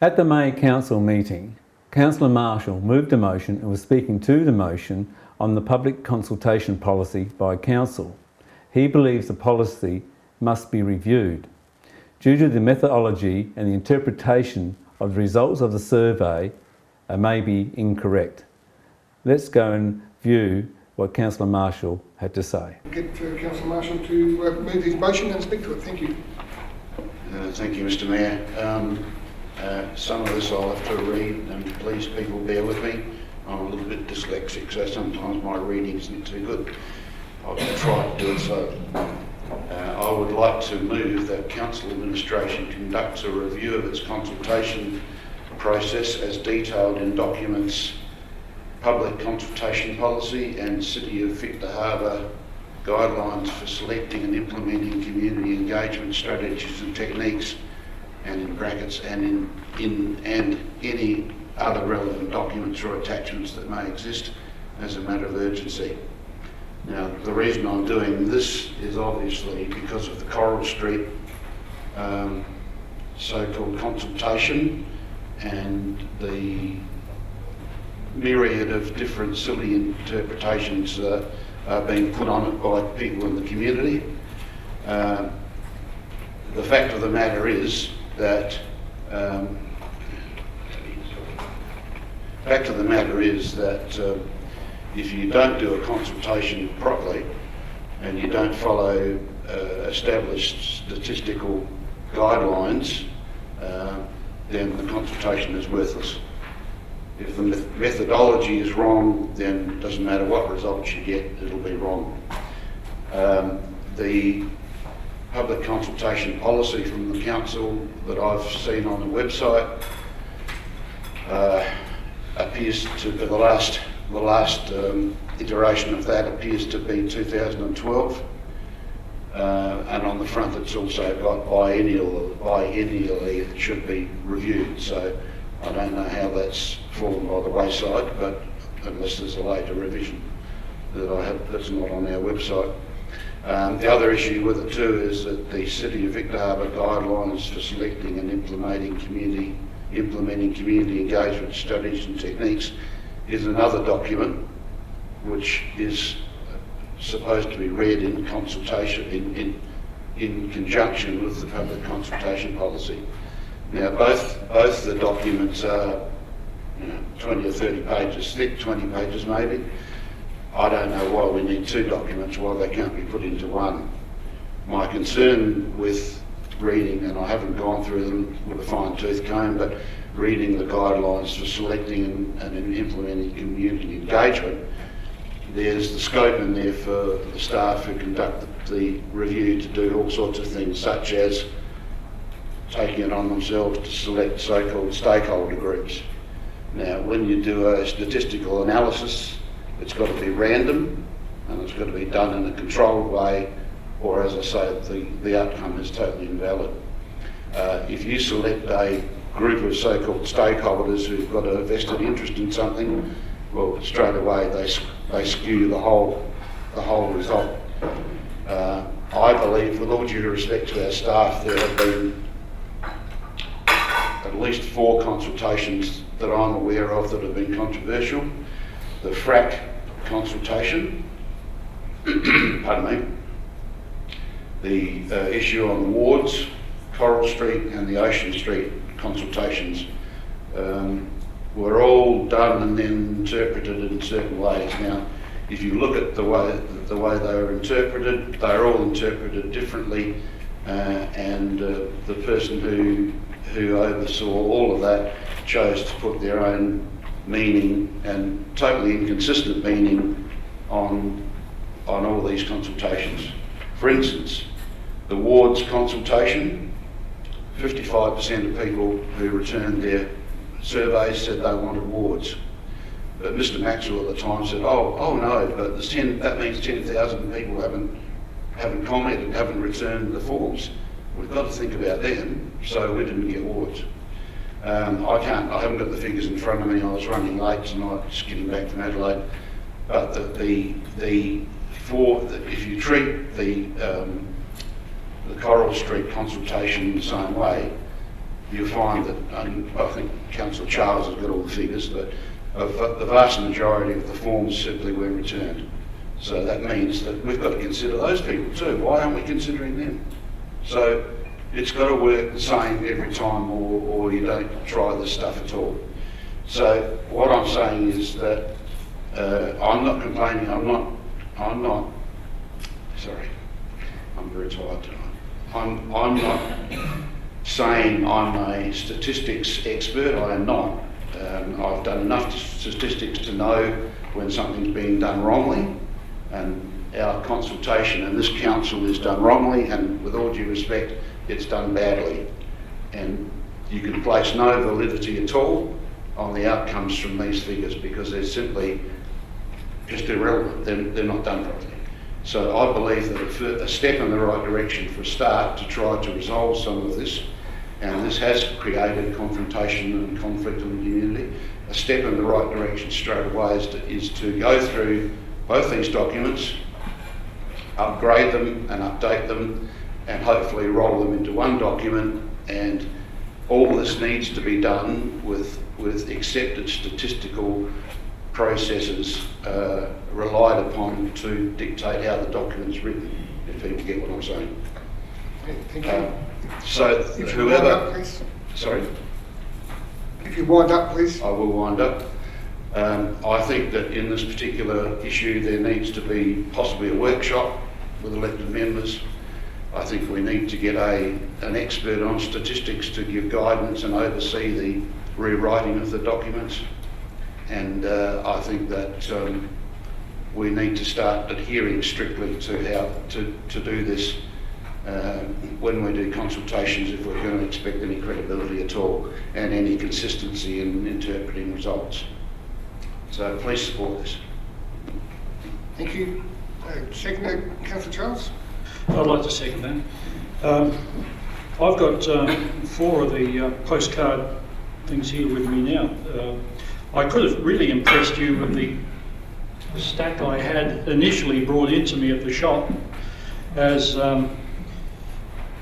At the May Council meeting, Councillor Marshall moved a motion and was speaking to the motion on the public consultation policy by Council. He believes the policy must be reviewed due to the methodology and the interpretation of the results of the survey may be incorrect. Let's go and view what Councillor Marshall had to say. Get Councillor Marshall to move his motion and speak to it. Thank you. Thank you, Mr. Mayor. Some of this I'll have to read, and please people bear with me. I'm a little bit dyslexic, so sometimes my reading isn't too good. I'll try to do it so. I would like to move that Council Administration conducts a review of its consultation process as detailed in documents Public Consultation Policy and City of Victor Harbor Guidelines for Selecting and Implementing Community Engagement Strategies and Techniques, and in brackets, and any other relevant documents or attachments that may exist as a matter of urgency. Now, the reason I'm doing this is obviously because of the Coral Street so-called consultation and the myriad of different silly interpretations are being put on it by people in the community. The fact of the matter is that if you don't do a consultation properly and you don't follow established statistical guidelines, then the consultation is worthless. If the methodology is wrong, then it doesn't matter what results you get, it'll be wrong. The public consultation policy from the council that I've seen on the website appears to be the last iteration of that appears to be 2012, and on the front it's also got biennially it should be reviewed. So I don't know how that's fallen by the wayside, but unless there's a later revision that's not on our website. The other issue with it too is that the City of Victor Harbor Guidelines for Selecting and Implementing Community Engagement Strategies and Techniques is another document which is supposed to be read in consultation, in conjunction with the public consultation policy. Now both the documents are 20 or 30 pages thick, 20 pages maybe. I don't know why we need two documents, why they can't be put into one. My concern with reading, and I haven't gone through them with a fine-tooth comb, but reading the guidelines for selecting and implementing community engagement, there's the scope in there for the staff who conduct the review to do all sorts of things, such as taking it on themselves to select so-called stakeholder groups. Now, when you do a statistical analysis, it's got to be random and it's got to be done in a controlled way, or as I say, the outcome is totally invalid. If you select a group of so-called stakeholders who've got a vested interest in something, well, straight away they skew the whole result. I believe, with all due respect to our staff, there have been at least 4 consultations that I'm aware of that have been controversial. The FRAC consultation, pardon me, the issue on wards, Coral Street and the Ocean Street consultations were all done and then interpreted in certain ways. Now, if you look at the way they were interpreted, they're all interpreted differently, and the person who oversaw all of that chose to put their own meaning and totally inconsistent meaning on all these consultations. For instance, the wards consultation, 55% of people who returned their surveys said they wanted wards. But Mr. Maxwell at the time said, oh no, but that means 10,000 people haven't commented, haven't returned the forms. We've got to think about them, so we didn't get wards. I haven't got the figures in front of me. I was running late tonight, just getting back from Adelaide. But if you treat the Coral Street consultation the same way, you find that, and I think Councillor Charles has got all the figures, but the vast majority of the forms simply were returned. So that means that we've got to consider those people too. Why aren't we considering them? So it's got to work the same every time, or you don't try this stuff at all. So what I'm saying is that I'm not complaining. I'm not. Sorry, I'm very tired tonight. I'm not saying I'm a statistics expert. I am not. I've done enough statistics to know when something's being done wrongly, and our consultation and this council is done wrongly, and with all due respect, it's done badly. And you can place no validity at all on the outcomes from these figures because they're simply just irrelevant. They're not done properly. So I believe that a step in the right direction for a start to try to resolve some of this, and this has created confrontation and conflict in the community, a step in the right direction straight away is to go through both these documents, upgrade them and update them, and hopefully roll them into one document. And all this needs to be done with accepted statistical processes relied upon to dictate how the document's written, if people get what I'm saying. Okay, thank you. So If you whoever... wind up, please. Sorry? If you wind up, please. I will wind up. I think that in this particular issue there needs to be possibly a workshop with elected members. I think we need to get an expert on statistics to give guidance and oversee the rewriting of the documents. And I think that we need to start adhering strictly to how to do this when we do consultations, if we're going to expect any credibility at all and any consistency in interpreting results. So please support this. Thank you. Second, Councillor Charles. I'd like to second that. I've got 4 of the postcard things here with me now. I could have really impressed you with the stack I had initially brought into me at the shop as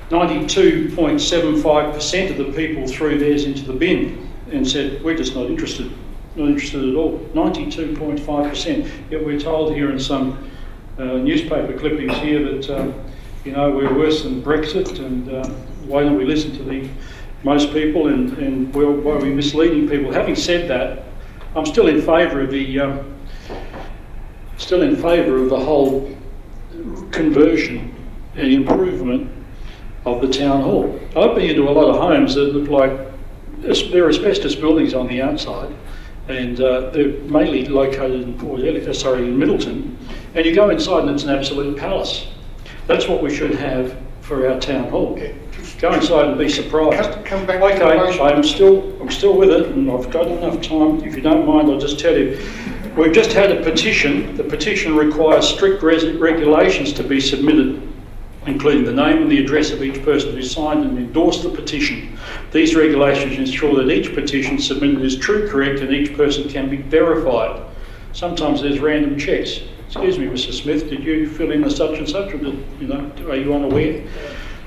92.75% of the people threw theirs into the bin and said, we're just not interested at all. 92.5%. Yet we're told here in some newspaper clippings here that you know, we're worse than Brexit, and why don't we listen to most people, and why are we misleading people? Having said that, I'm still in favour of the whole conversion and improvement of the town hall. I've been into a lot of homes that look like they're asbestos buildings on the outside, and they're mainly located in Middleton, and you go inside and it's an absolute palace. That's what we should have for our town hall. Yeah. Go inside and be surprised. Come back to the motion. I'm still with it, and I've got enough time. If you don't mind, I'll just tell you. We've just had a petition. The petition requires strict regulations to be submitted, including the name and the address of each person who signed and endorsed the petition. These regulations ensure that each petition submitted is true, correct, and each person can be verified. Sometimes there's random checks. Excuse me, Mr. Smith, did you fill in a such and such, or are you unaware?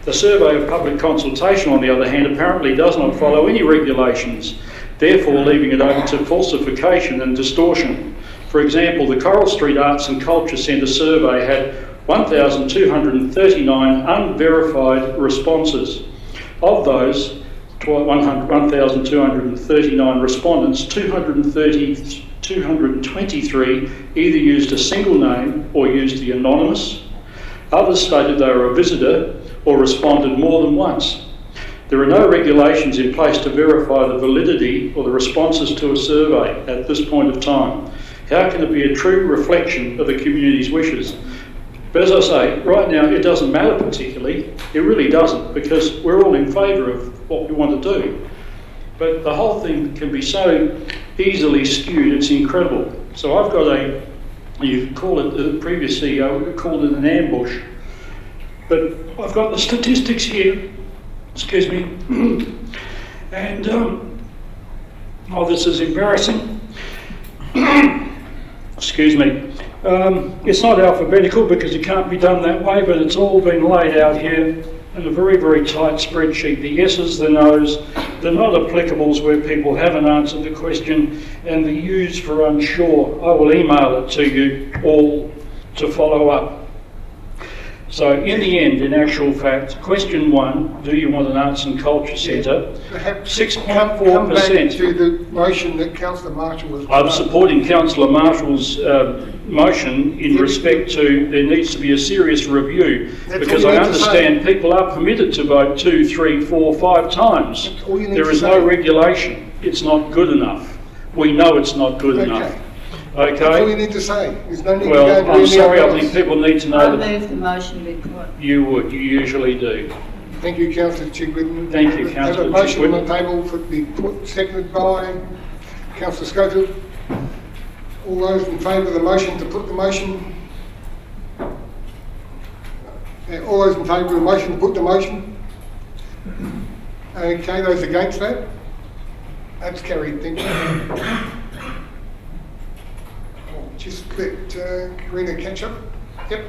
The survey of public consultation, on the other hand, apparently does not follow any regulations, therefore leaving it open to falsification and distortion. For example, the Coral Street Arts and Culture Centre survey had 1,239 unverified responses. Of those 1,239 respondents, 223 either used a single name or used the anonymous. Others stated they were a visitor or responded more than once. There are no regulations in place to verify the validity or the responses to a survey at this point of time. How can it be a true reflection of the community's wishes? But as I say, right now it doesn't matter particularly. It really doesn't, because we're all in favour of what we want to do. But the whole thing can be so easily skewed, it's incredible. So I've got you call it, the previous CEO called it an ambush. But I've got the statistics here, excuse me, and oh, this is embarrassing. Excuse me. It's not alphabetical because it can't be done that way, but it's all been laid out here and a very, very tight spreadsheet. The yeses, the nos, the not applicables where people haven't answered the question, and the U's for unsure. I will email it to you all to follow up. So in the end, in actual fact, question 1, do you want an arts and culture centre? 6.4%. Come back to the motion that Councillor Marshall was... I'm supporting Councillor Marshall's motion in respect to there needs to be a serious review, because I understand people are permitted to vote 2, 3, 4, 5 times. There is no regulation. It's not good enough. We know it's not good enough. Okay. That's all you need to say. There's no need to Well, go into I'm sorry, I else. think people need to know I that move the motion be put. you would, you usually do. Thank you, Councillor Chigwidden. Thank you, Have Councillor a motion on Chigwidden. the table for the put, seconded by Councillor Schofield. All those in favour of the motion to put the motion? All those in favour of the motion to put the motion? Okay, those against that? That's carried, thank you. Just let Karina catch up. Yep.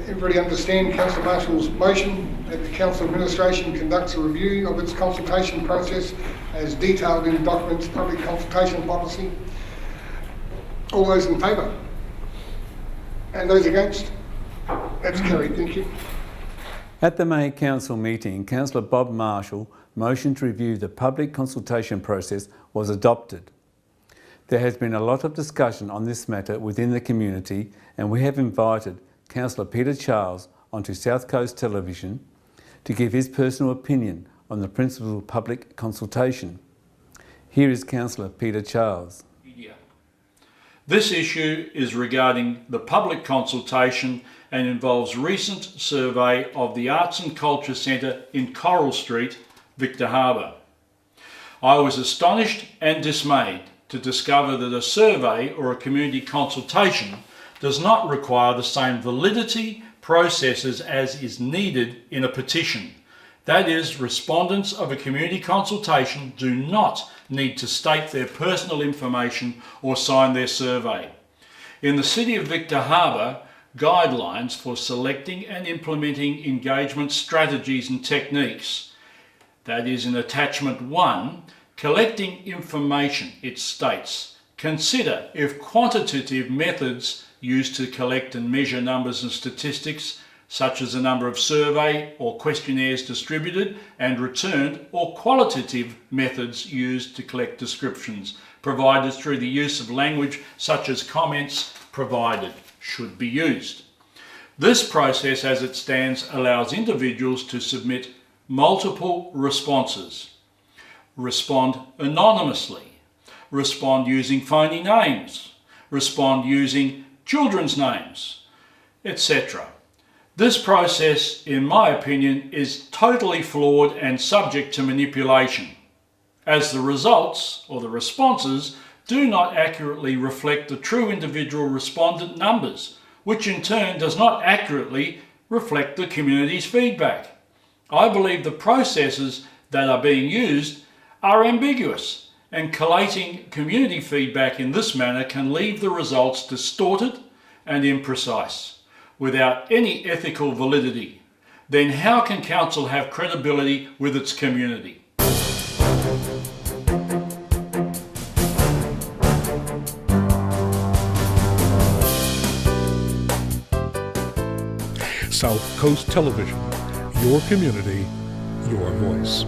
Everybody understand Councillor Marshall's motion that the Council Administration conducts a review of its consultation process as detailed in the document's public consultation policy. All those in favour? And those against? That's carried, thank you. At the May Council meeting, Councillor Bob Marshall motion to review the public consultation process was adopted. There has been a lot of discussion on this matter within the community, and we have invited Councillor Peter Charles onto South Coast Television to give his personal opinion on the principles of public consultation. Here is Councillor Peter Charles. This issue is regarding the public consultation and involves recent survey of the Arts and Culture Centre in Coral Street, Victor Harbor. I was astonished and dismayed to discover that a survey or a community consultation does not require the same validity processes as is needed in a petition. That is, respondents of a community consultation do not need to state their personal information or sign their survey. In the City of Victor Harbor, guidelines for selecting and implementing engagement strategies and techniques, that is in attachment 1, collecting information, it states, consider if quantitative methods used to collect and measure numbers and statistics, such as the number of survey or questionnaires distributed and returned, or qualitative methods used to collect descriptions provided through the use of language such as comments provided, should be used. This process as it stands allows individuals to submit multiple responses. Respond anonymously, respond using phony names, respond using children's names, etc. This process, in my opinion, is totally flawed and subject to manipulation, as the results or the responses do not accurately reflect the true individual respondent numbers, which in turn does not accurately reflect the community's feedback. I believe the processes that are being used are ambiguous, and collating community feedback in this manner can leave the results distorted and imprecise, without any ethical validity. Then how can council have credibility with its community? South Coast Television, your community, your voice.